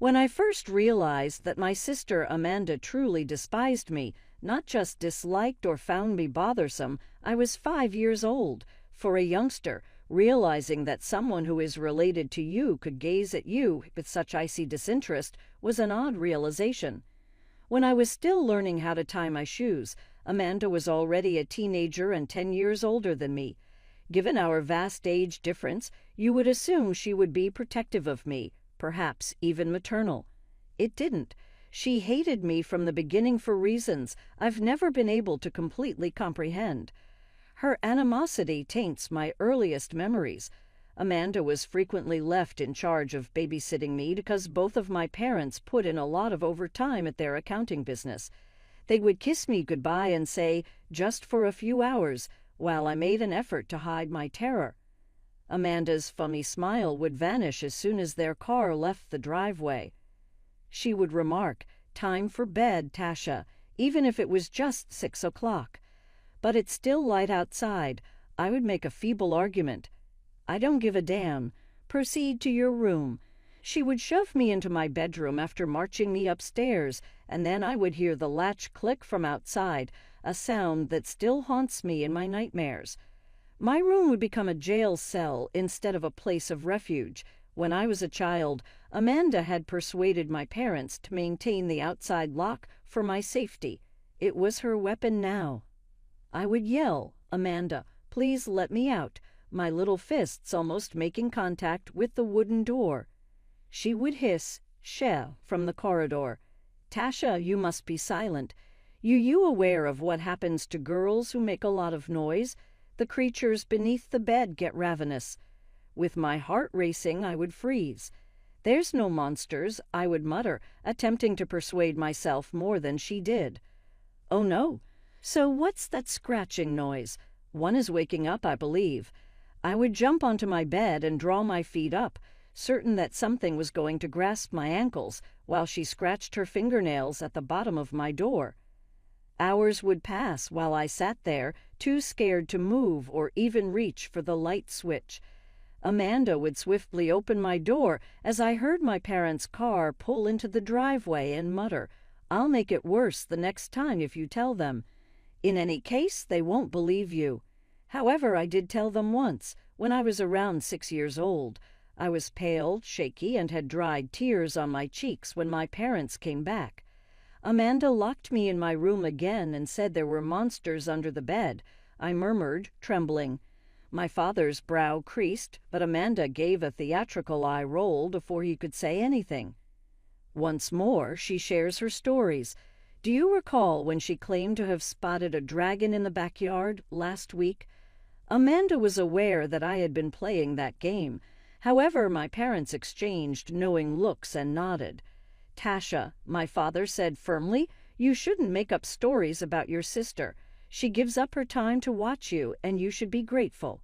When I first realized that my sister Amanda truly despised me, not just disliked or found me bothersome, I was 5 years old. For a youngster, realizing that someone who is related to you could gaze at you with such icy disinterest was an odd realization. When I was still learning how to tie my shoes, Amanda was already a teenager and 10 years older than me. Given our vast age difference, you would assume she would be protective of me, perhaps even maternal. It didn't. She hated me from the beginning for reasons I've never been able to completely comprehend. Her animosity taints my earliest memories. Amanda was frequently left in charge of babysitting me because both of my parents put in a lot of overtime at their accounting business. They would kiss me goodbye and say, "just for a few hours," while I made an effort to hide my terror. Amanda's funny smile would vanish as soon as their car left the driveway. She would remark, "Time for bed, Tasha," even if it was just 6 o'clock. But it's still light outside. I would make a feeble argument. "I don't give a damn. Proceed to your room." She would shove me into my bedroom after marching me upstairs, and then I would hear the latch click from outside, a sound that still haunts me in my nightmares. My room would become a jail cell instead of a place of refuge. When I was a child, Amanda had persuaded my parents to maintain the outside lock for my safety. It was her weapon now. I would yell, "Amanda, please let me out," my little fists almost making contact with the wooden door. She would hiss, "Sheh," from the corridor. "Tasha, you must be silent. You aware of what happens to girls who make a lot of noise? The creatures beneath the bed get ravenous." With my heart racing, I would freeze. "There's no monsters," I would mutter, attempting to persuade myself more than she did. "Oh no. So what's that scratching noise? One is waking up, I believe." I would jump onto my bed and draw my feet up, certain that something was going to grasp my ankles, while she scratched her fingernails at the bottom of my door. Hours would pass while I sat there, too scared to move or even reach for the light switch. Amanda would swiftly open my door as I heard my parents' car pull into the driveway and mutter, "I'll make it worse the next time if you tell them. In any case, they won't believe you." However, I did tell them once, when I was around 6 years old. I was pale, shaky, and had dried tears on my cheeks when my parents came back. Amanda locked me in my room again and said there were monsters under the bed. I murmured, trembling. My father's brow creased, but Amanda gave a theatrical eye roll before he could say anything. Once more, she shares her stories. "Do you recall when she claimed to have spotted a dragon in the backyard last week?" Amanda was aware that I had been playing that game. However, my parents exchanged knowing looks and nodded. "Tasha," my father said firmly, "you shouldn't make up stories about your sister. She gives up her time to watch you, and you should be grateful."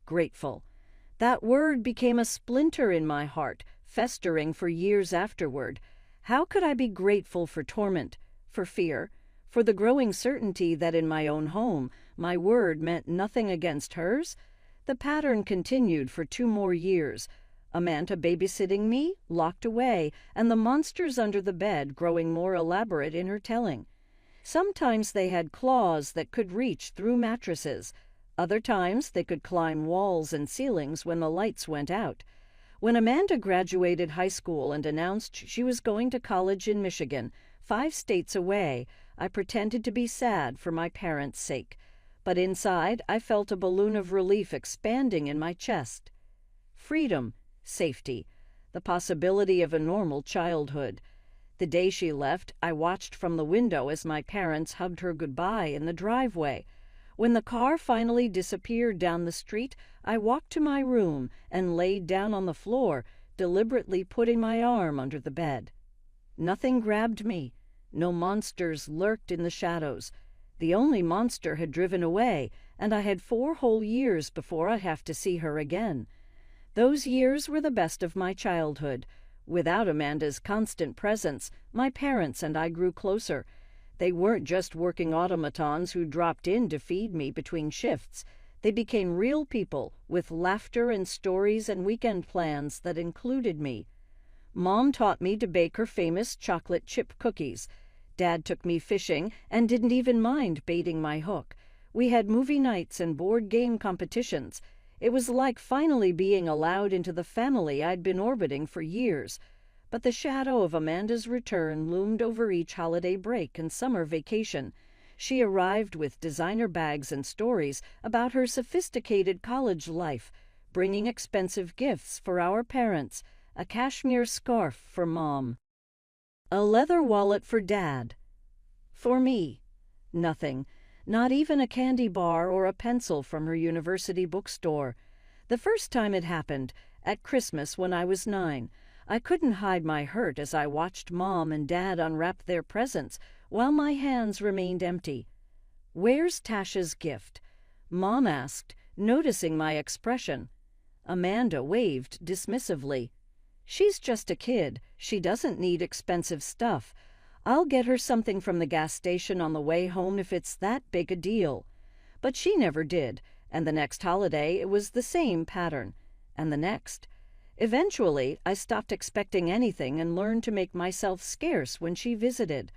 Grateful. That word became a splinter in my heart, festering for years afterward. How could I be grateful for torment, for fear, for the growing certainty that in my own home, my word meant nothing against hers? The pattern continued for 2 more years. Amanda babysitting me, locked away, and the monsters under the bed growing more elaborate in her telling. Sometimes they had claws that could reach through mattresses. Other times they could climb walls and ceilings when the lights went out. When Amanda graduated high school and announced she was going to college in Michigan, 5 states away, I pretended to be sad for my parents' sake. But inside, I felt a balloon of relief expanding in my chest. Freedom, safety, the possibility of a normal childhood. The day she left, I watched from the window as my parents hugged her goodbye in the driveway. When the car finally disappeared down the street, I walked to my room and laid down on the floor, deliberately putting my arm under the bed. Nothing grabbed me. No monsters lurked in the shadows. The only monster had driven away, and I had 4 whole years before I'd have to see her again. Those years were the best of my childhood. Without Amanda's constant presence, my parents and I grew closer. They weren't just working automatons who dropped in to feed me between shifts. They became real people with laughter and stories and weekend plans that included me. Mom taught me to bake her famous chocolate chip cookies. Dad took me fishing and didn't even mind baiting my hook. We had movie nights and board game competitions. It was like finally being allowed into the family I'd been orbiting for years. But the shadow of Amanda's return loomed over each holiday break and summer vacation. She arrived with designer bags and stories about her sophisticated college life, bringing expensive gifts for our parents, a cashmere scarf for Mom, a leather wallet for Dad. For me, nothing. Not even a candy bar or a pencil from her university bookstore. The first time it happened, at Christmas when I was 9, I couldn't hide my hurt as I watched Mom and Dad unwrap their presents while my hands remained empty. "Where's Tasha's gift?" Mom asked, noticing my expression. Amanda waved dismissively. "She's just a kid. She doesn't need expensive stuff. I'll get her something from the gas station on the way home if it's that big a deal." But she never did, and the next holiday it was the same pattern, and the next. Eventually, I stopped expecting anything and learned to make myself scarce when she visited.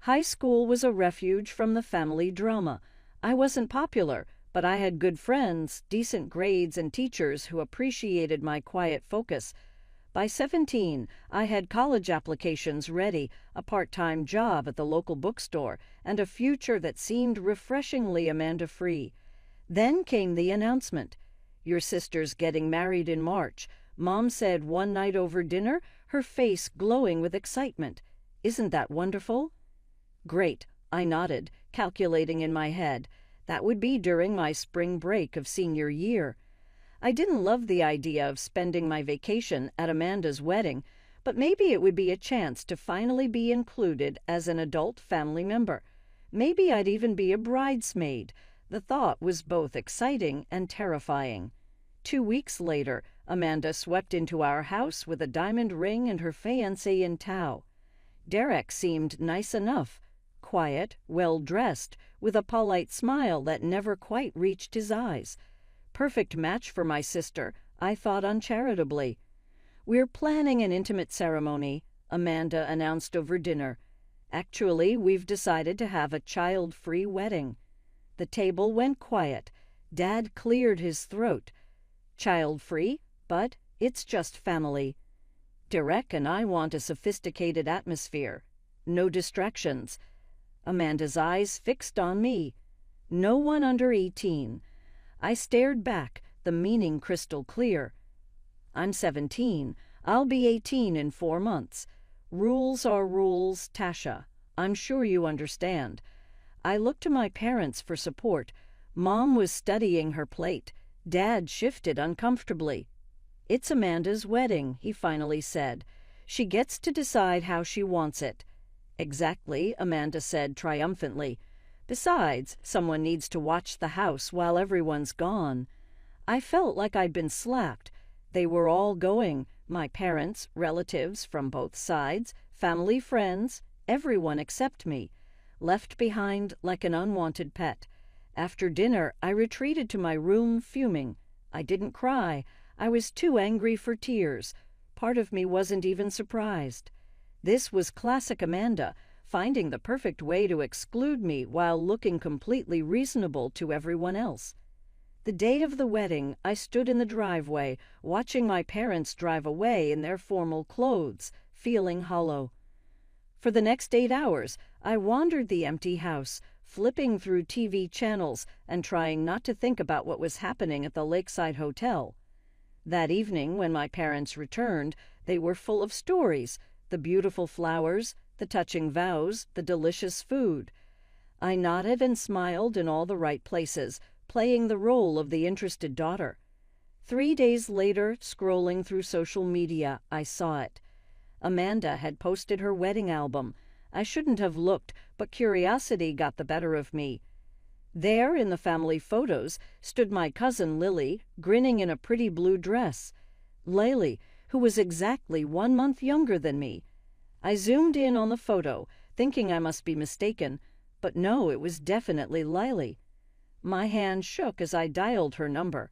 High school was a refuge from the family drama. I wasn't popular, but I had good friends, decent grades, and teachers who appreciated my quiet focus. By 17, I had college applications ready, a part-time job at the local bookstore, and a future that seemed refreshingly Amanda-free. Then came the announcement. "Your sister's getting married in March," Mom said one night over dinner, her face glowing with excitement. "Isn't that wonderful?" "Great," I nodded, calculating in my head. That would be during my spring break of senior year. I didn't love the idea of spending my vacation at Amanda's wedding, but maybe it would be a chance to finally be included as an adult family member. Maybe I'd even be a bridesmaid. The thought was both exciting and terrifying. 2 weeks later, Amanda swept into our house with a diamond ring and her fiancé in tow. Derek seemed nice enough, quiet, well-dressed, with a polite smile that never quite reached his eyes. Perfect match for my sister, I thought uncharitably. "We're planning an intimate ceremony," Amanda announced over dinner. "Actually, we've decided to have a child-free wedding." The table went quiet. Dad cleared his throat. "Child-free, but it's just family. Derek and I want a sophisticated atmosphere. No distractions." Amanda's eyes fixed on me. "No one under 18. I stared back, the meaning crystal clear. "I'm 17. I'll be 18 in 4 months. Rules are rules, Tasha. I'm sure you understand." I looked to my parents for support. Mom was studying her plate. Dad shifted uncomfortably. "It's Amanda's wedding," he finally said. "She gets to decide how she wants it." "Exactly," Amanda said triumphantly. "Besides, someone needs to watch the house while everyone's gone." I felt like I'd been slapped. They were all going, my parents, relatives from both sides, family, friends, everyone except me, left behind like an unwanted pet. After dinner, I retreated to my room fuming. I didn't cry. I was too angry for tears. Part of me wasn't even surprised. This was classic Amanda, finding the perfect way to exclude me while looking completely reasonable to everyone else. The day of the wedding, I stood in the driveway, watching my parents drive away in their formal clothes, feeling hollow. For the next 8 hours, I wandered the empty house, flipping through TV channels and trying not to think about what was happening at the Lakeside Hotel. That evening, when my parents returned, they were full of stories, the beautiful flowers, the touching vows, the delicious food. I nodded and smiled in all the right places, playing the role of the interested daughter. 3 days later, scrolling through social media, I saw it. Amanda had posted her wedding album. I shouldn't have looked, but curiosity got the better of me. There, in the family photos, stood my cousin Lily, grinning in a pretty blue dress. Lily, who was exactly 1 month younger than me. I zoomed in on the photo, thinking I must be mistaken, but no, it was definitely Lily. My hand shook as I dialed her number.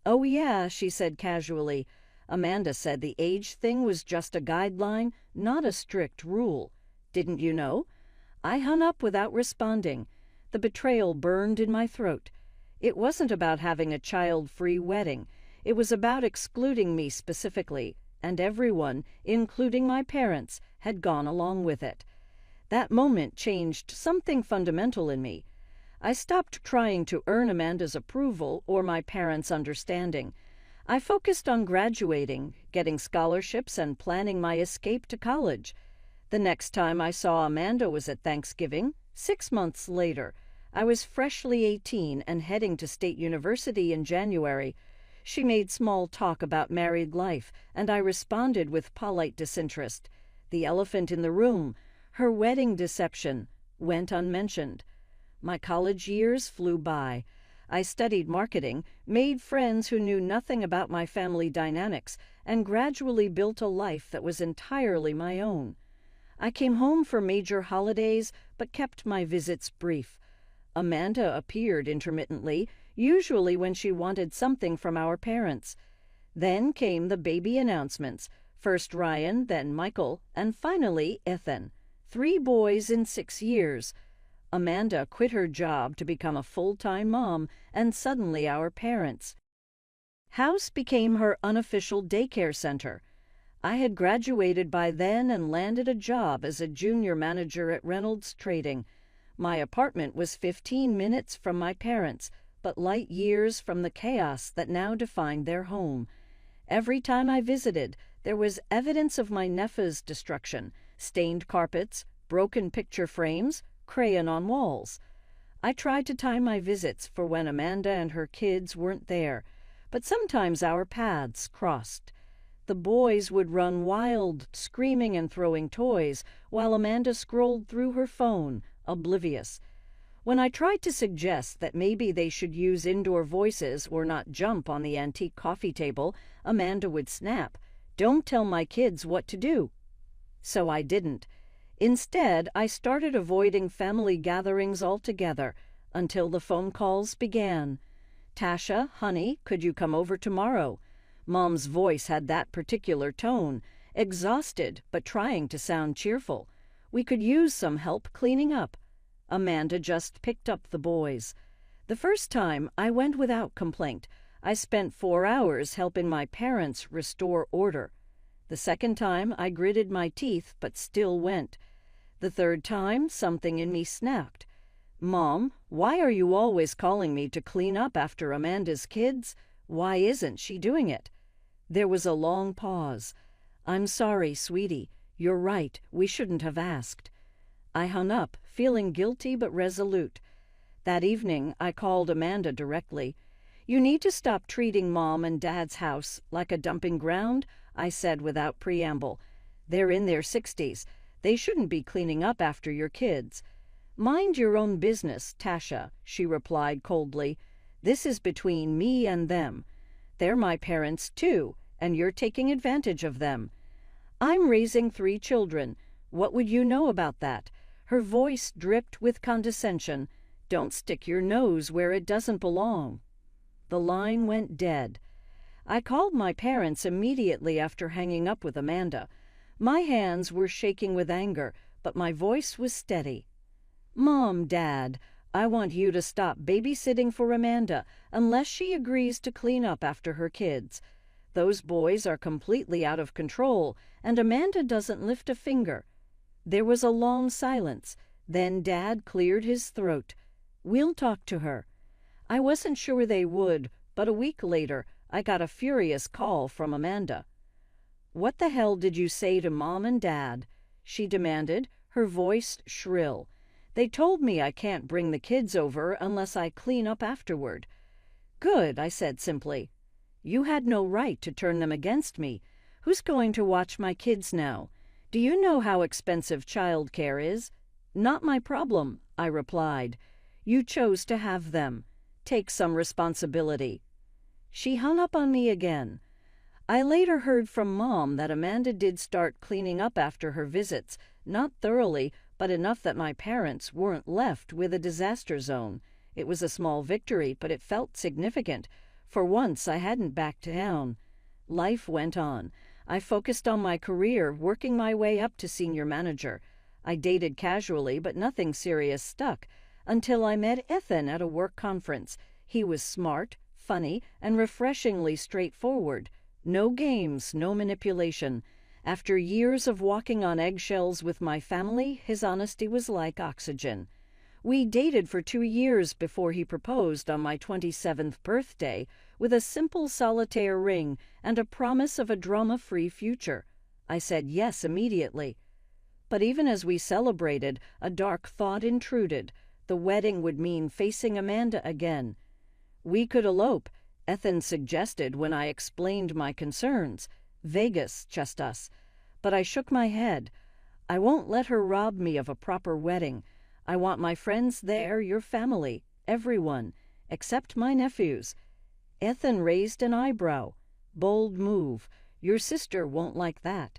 "Oh yeah," she said casually. Amanda said the age thing was just a guideline, not a strict rule. Didn't you know? I hung up without responding. The betrayal burned in my throat. It wasn't about having a child-free wedding. It was about excluding me specifically, and everyone, including my parents, had gone along with it. That moment changed something fundamental in me. I stopped trying to earn Amanda's approval or my parents' understanding. I focused on graduating, getting scholarships, and planning my escape to college. The next time I saw Amanda was at Thanksgiving, 6 months later. I was freshly 18 and heading to State University in January. She made small talk about married life, and I responded with polite disinterest. The elephant in the room, her wedding deception, went unmentioned. My college years flew by. I studied marketing, made friends who knew nothing about my family dynamics, and gradually built a life that was entirely my own. I came home for major holidays, but kept my visits brief. Amanda appeared intermittently, usually when she wanted something from our parents. Then came the baby announcements, first Ryan, then Michael, and finally Ethan. 3 boys in 6 years. Amanda quit her job to become a full-time mom, and suddenly our parents' house became her unofficial daycare center. I had graduated by then and landed a job as a junior manager at Reynolds Trading. My apartment was 15 minutes from my parents, but light years from the chaos that now defined their home. Every time I visited, there was evidence of my nephew's destruction: stained carpets, broken picture frames, crayon on walls. I tried to time my visits for when Amanda and her kids weren't there, but sometimes our paths crossed. The boys would run wild, screaming and throwing toys, while Amanda scrolled through her phone, oblivious. When I tried to suggest that maybe they should use indoor voices or not jump on the antique coffee table, Amanda would snap, "Don't tell my kids what to do." So I didn't. Instead, I started avoiding family gatherings altogether until the phone calls began. "Tasha, honey, could you come over tomorrow?" Mom's voice had that particular tone, exhausted but trying to sound cheerful. "We could use some help cleaning up." Amanda just picked up the boys. The first time, I went without complaint. I spent 4 hours helping my parents restore order. The second time, I gritted my teeth but still went. The third time, something in me snapped. "Mom, why are you always calling me to clean up after Amanda's kids? Why isn't she doing it?" There was a long pause. "I'm sorry, sweetie. You're right. We shouldn't have asked." I hung up, feeling guilty but resolute. That evening, I called Amanda directly. "You need to stop treating Mom and Dad's house like a dumping ground," I said without preamble. "They're in their 60s. They shouldn't be cleaning up after your kids." "Mind your own business, Tasha," she replied coldly. "This is between me and them. They're my parents, too, and you're taking advantage of them. I'm raising 3 children. What would you know about that?" Her voice dripped with condescension. "Don't stick your nose where it doesn't belong." The line went dead. I called my parents immediately after hanging up with Amanda. My hands were shaking with anger, but my voice was steady. "Mom, Dad, I want you to stop babysitting for Amanda unless she agrees to clean up after her kids. Those boys are completely out of control, and Amanda doesn't lift a finger." There was a long silence. Then Dad cleared his throat. "We'll talk to her." I wasn't sure they would, but a week later, I got a furious call from Amanda. "What the hell did you say to Mom and Dad?" she demanded, her voice shrill. "They told me I can't bring the kids over unless I clean up afterward." "Good," I said simply. "You had no right to turn them against me. Who's going to watch my kids now? Do you know how expensive childcare is?" "Not my problem," I replied. "You chose to have them. Take some responsibility." She hung up on me again. I later heard from Mom that Amanda did start cleaning up after her visits, not thoroughly, but enough that my parents weren't left with a disaster zone. It was a small victory, but it felt significant. For once, I hadn't backed down. Life went on. I focused on my career, working my way up to senior manager. I dated casually, but nothing serious stuck, until I met Ethan at a work conference. He was smart, funny, and refreshingly straightforward. No games, no manipulation. After years of walking on eggshells with my family, his honesty was like oxygen. We dated for 2 years before he proposed on my 27th birthday with a simple solitaire ring and a promise of a drama-free future. I said yes immediately. But even as we celebrated, a dark thought intruded. The wedding would mean facing Amanda again. We could elope, Ethan suggested when I explained my concerns. Vegas, just us. But I shook my head. I won't let her rob me of a proper wedding. I want my friends there, your family, everyone, except my nephews. Ethan raised an eyebrow. Bold move. Your sister won't like that.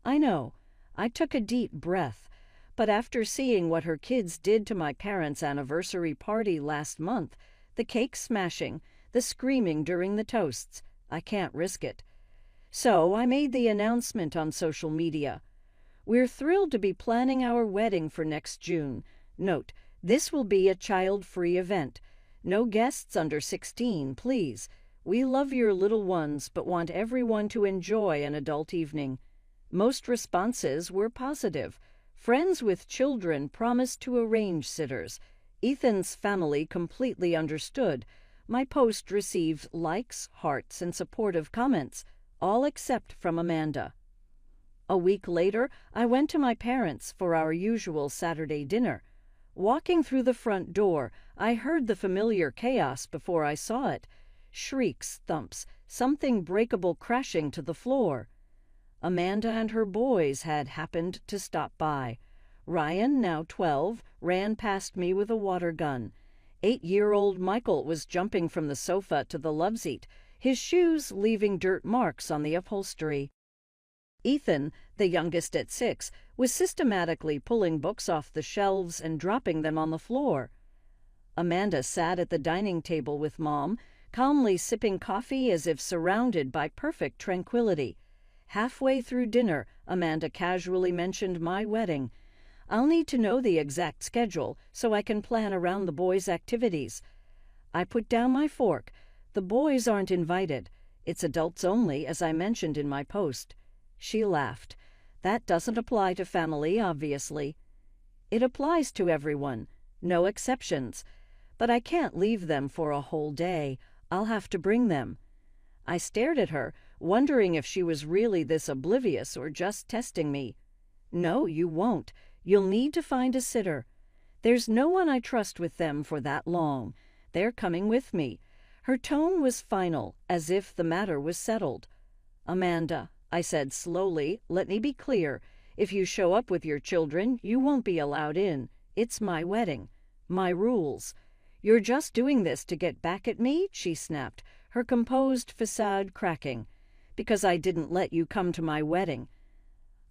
I know. I took a deep breath. But after seeing what her kids did to my parents' anniversary party last month, the cake smashing, the screaming during the toasts, I can't risk it. So I made the announcement on social media. We're thrilled to be planning our wedding for next June. Note, this will be a child-free event. No guests under 16, please. We love your little ones, but want everyone to enjoy an adult evening. Most responses were positive. Friends with children promised to arrange sitters. Ethan's family completely understood. My post received likes, hearts, and supportive comments, all except from Amanda. A week later, I went to my parents for our usual Saturday dinner. Walking through the front door, I heard the familiar chaos before I saw it. Shrieks, thumps, something breakable crashing to the floor. Amanda and her boys had happened to stop by. Ryan, now 12, ran past me with a water gun. 8-year-old Michael was jumping from the sofa to the loveseat, his shoes leaving dirt marks on the upholstery. Ethan, the youngest at 6, was systematically pulling books off the shelves and dropping them on the floor. Amanda sat at the dining table with Mom, calmly sipping coffee as if surrounded by perfect tranquility. Halfway through dinner, Amanda casually mentioned my wedding. I'll need to know the exact schedule so I can plan around the boys' activities. I put down my fork. The boys aren't invited. It's adults only, as I mentioned in my post. She laughed. That doesn't apply to family, obviously. It applies to everyone, no exceptions. But I can't leave them for a whole day. I'll have to bring them. I stared at her, wondering if she was really this oblivious or just testing me. No, you won't. You'll need to find a sitter. There's no one I trust with them for that long. They're coming with me. Her tone was final, as if the matter was settled. Amanda, I said slowly, let me be clear. If you show up with your children, you won't be allowed in. It's my wedding. My rules. You're just doing this to get back at me? She snapped, her composed facade cracking. Because I didn't let you come to my wedding.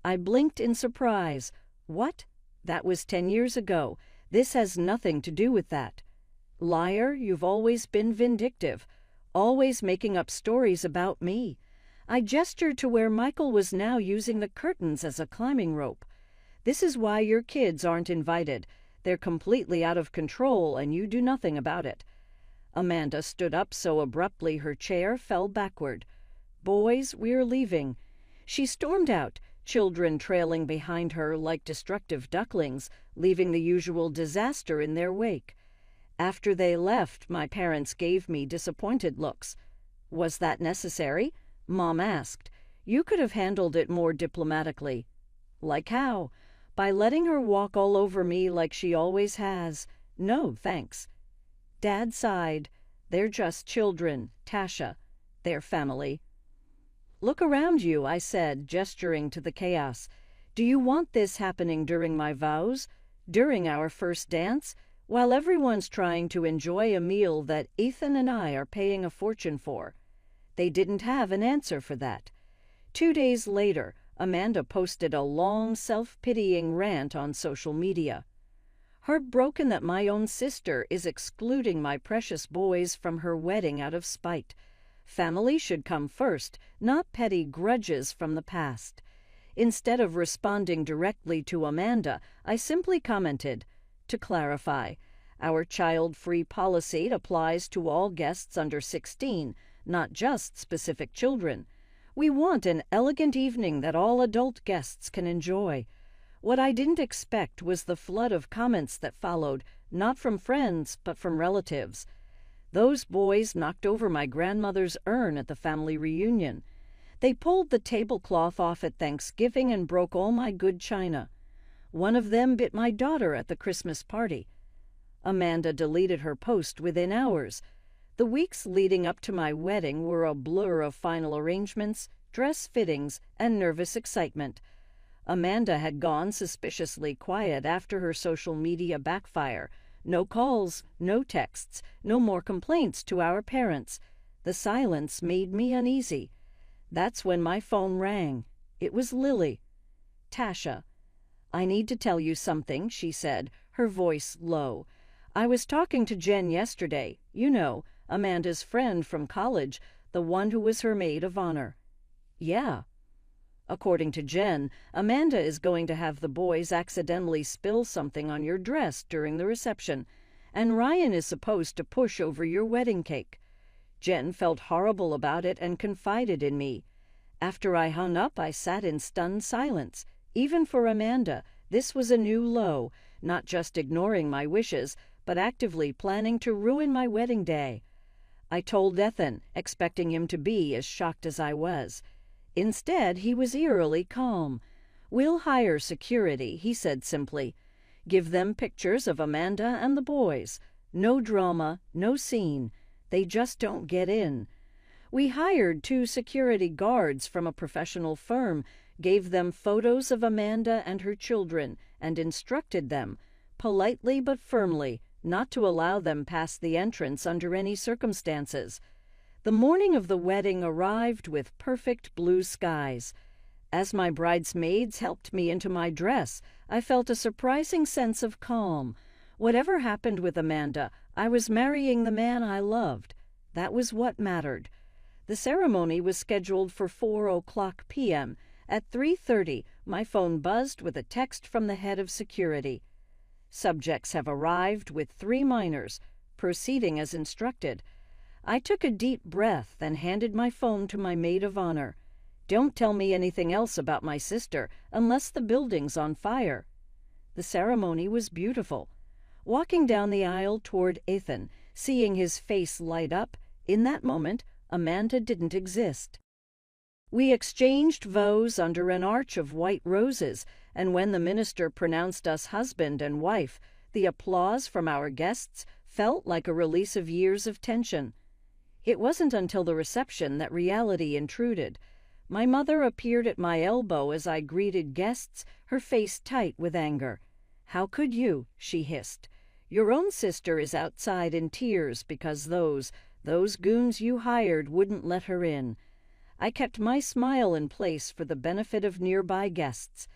I blinked in surprise. What? That was 10 years ago. This has nothing to do with that. Liar, you've always been vindictive, always making up stories about me. I gestured to where Michael was now using the curtains as a climbing rope. This is why your kids aren't invited. They're completely out of control and you do nothing about it. Amanda stood up so abruptly her chair fell backward. Boys, we're leaving. She stormed out, children trailing behind her like destructive ducklings, leaving the usual disaster in their wake. After they left, my parents gave me disappointed looks. Was that necessary? Mom asked. You could have handled it more diplomatically. Like how? By letting her walk all over me like she always has. No, thanks. Dad sighed. They're just children, Tasha. They're family. Look around you, I said, gesturing to the chaos. Do you want this happening during my vows? During our first dance? While everyone's trying to enjoy a meal that Ethan and I are paying a fortune for? They didn't have an answer for that. 2 days later, Amanda posted a long, self-pitying rant on social media. Heartbroken that my own sister is excluding my precious boys from her wedding out of spite. Family should come first, not petty grudges from the past. Instead of responding directly to Amanda, I simply commented, "To clarify, our child-free policy applies to all guests under 16, not just specific children. We want an elegant evening that all adult guests can enjoy." What I didn't expect was the flood of comments that followed, not from friends, but from relatives. Those boys knocked over my grandmother's urn at the family reunion. They pulled the tablecloth off at Thanksgiving and broke all my good china. One of them bit my daughter at the Christmas party. Amanda deleted her post within hours. The weeks leading up to my wedding were a blur of final arrangements, dress fittings, and nervous excitement. Amanda had gone suspiciously quiet after her social media backfire. No calls, no texts, no more complaints to our parents. The silence made me uneasy. That's when my phone rang. It was Lily. "Tasha, I need to tell you something," she said, her voice low. "I was talking to Jen yesterday. You know, Amanda's friend from college, the one who was her maid of honor." "Yeah." "According to Jen, Amanda is going to have the boys accidentally spill something on your dress during the reception, and Ryan is supposed to push over your wedding cake. Jen felt horrible about it and confided in me. After I hung up, I sat in stunned silence. Even for Amanda, this was a new low, not just ignoring my wishes, but actively planning to ruin my wedding day. I told Ethan, expecting him to be as shocked as I was. Instead, he was eerily calm. "We'll hire security," he said simply. "Give them pictures of Amanda and the boys. No drama, no scene. They just don't get in." We hired 2 security guards from a professional firm, gave them photos of Amanda and her children, and instructed them, politely but firmly, not to allow them past the entrance under any circumstances. The morning of the wedding arrived with perfect blue skies. As my bridesmaids helped me into my dress, I felt a surprising sense of calm. Whatever happened with Amanda, I was marrying the man I loved. That was what mattered. The ceremony was scheduled for 4:00 p.m. At 3:30, my phone buzzed with a text from the head of security. "Subjects have arrived with 3 minors, proceeding as instructed." I took a deep breath and handed my phone to my maid of honor. "Don't tell me anything else about my sister unless the building's on fire." The ceremony was beautiful. Walking down the aisle toward Ethan, seeing his face light up, in that moment, Amanda didn't exist. We exchanged vows under an arch of white roses, and when the minister pronounced us husband and wife, the applause from our guests felt like a release of years of tension. It wasn't until the reception that reality intruded. My mother appeared at my elbow as I greeted guests, her face tight with anger. "How could you?" she hissed. "Your own sister is outside in tears because those goons you hired wouldn't let her in." I kept my smile in place for the benefit of nearby guests.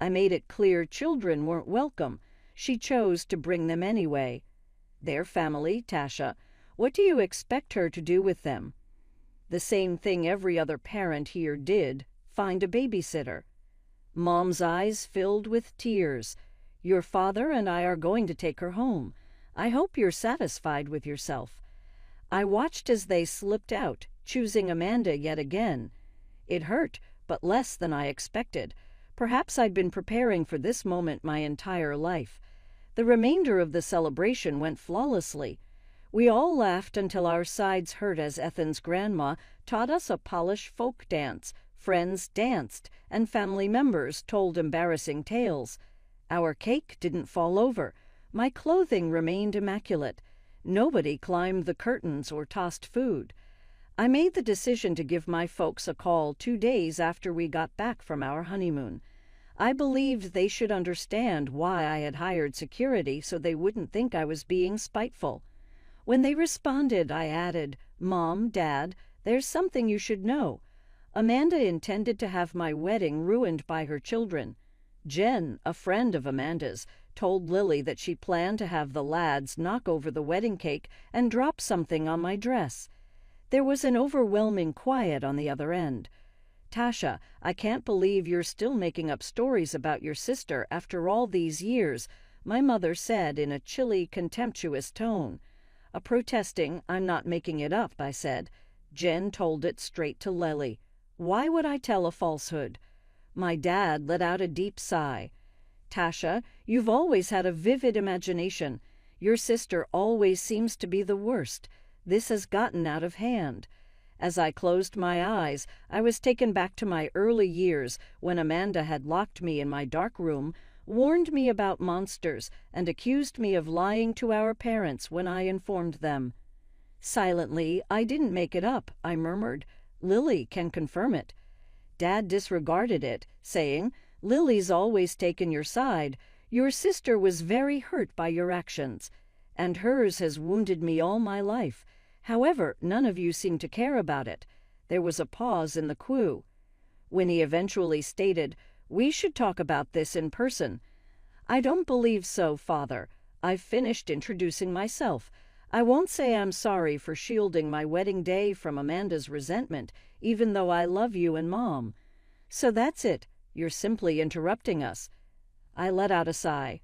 I made it clear children weren't welcome. She chose to bring them anyway. "Their family, Tasha. What do you expect her to do with them?" "The same thing every other parent here did, find a babysitter." Mom's eyes filled with tears. "Your father and I are going to take her home. I hope you're satisfied with yourself." I watched as they slipped out, choosing Amanda yet again. It hurt, but less than I expected. Perhaps I'd been preparing for this moment my entire life. The remainder of the celebration went flawlessly. We all laughed until our sides hurt as Ethan's grandma taught us a Polish folk dance, friends danced, and family members told embarrassing tales. Our cake didn't fall over. My clothing remained immaculate. Nobody climbed the curtains or tossed food. I made the decision to give my folks a call 2 days after we got back from our honeymoon. I believed they should understand why I had hired security so they wouldn't think I was being spiteful. When they responded, I added, "Mom, Dad, there's something you should know. Amanda intended to have my wedding ruined by her children. Jen, a friend of Amanda's, told Lily that she planned to have the lads knock over the wedding cake and drop something on my dress. There was an overwhelming quiet on the other end. "Tasha, I can't believe you're still making up stories about your sister after all these years," my mother said in a chilly, contemptuous tone. Protesting, "I'm not making it up," I said. Jen told it straight to Lily. Why would I tell a falsehood? My dad let out a deep sigh. "Tasha, you've always had a vivid imagination. Your sister always seems to be the worst. This has gotten out of hand." As I closed my eyes, I was taken back to my early years when Amanda had locked me in my dark room, warned me about monsters, and accused me of lying to our parents when I informed them. Silently, "I didn't make it up," I murmured. "Lily can confirm it." Dad disregarded it, saying, "Lily's always taken your side. Your sister was very hurt by your actions, and hers has wounded me all my life. However, none of you seem to care about it." There was a pause in the queue. When he eventually stated, "We should talk about this in person." "I don't believe so, Father. I've finished introducing myself. I won't say I'm sorry for shielding my wedding day from Amanda's resentment, even though I love you and Mom." "So that's it. You're simply interrupting us." I let out a sigh.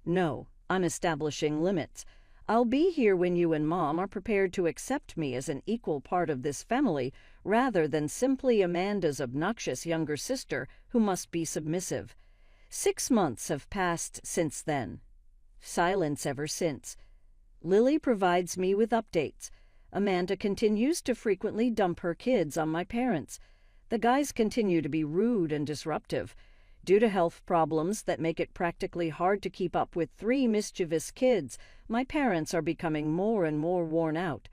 "No, I'm establishing limits. I'll be here when you and Mom are prepared to accept me as an equal part of this family, rather than simply Amanda's obnoxious younger sister who must be submissive." 6 months have passed since then. Silence ever since. Lily provides me with updates. Amanda continues to frequently dump her kids on my parents. The guys continue to be rude and disruptive. Due to health problems that make it practically hard to keep up with 3 mischievous kids, my parents are becoming more and more worn out.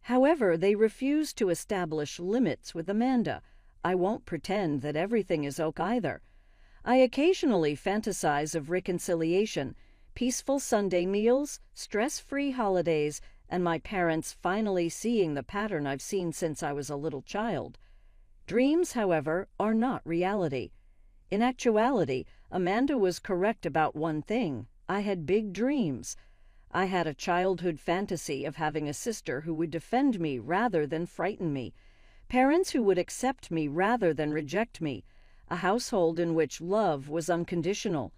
However, they refuse to establish limits with Amanda. I won't pretend that everything is okay either. I occasionally fantasize of reconciliation, peaceful Sunday meals, stress-free holidays, and my parents finally seeing the pattern I've seen since I was a little child. Dreams, however, are not reality. In actuality, Amanda was correct about one thing. I had big dreams. I had a childhood fantasy of having a sister who would defend me rather than frighten me, parents who would accept me rather than reject me, a household in which love was unconditional.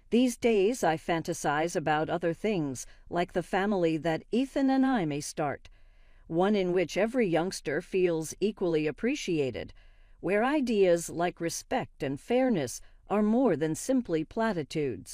These days I fantasize about other things, like the family that Ethan and I may start, one in which every youngster feels equally appreciated, where ideas like respect and fairness are more than simply platitudes.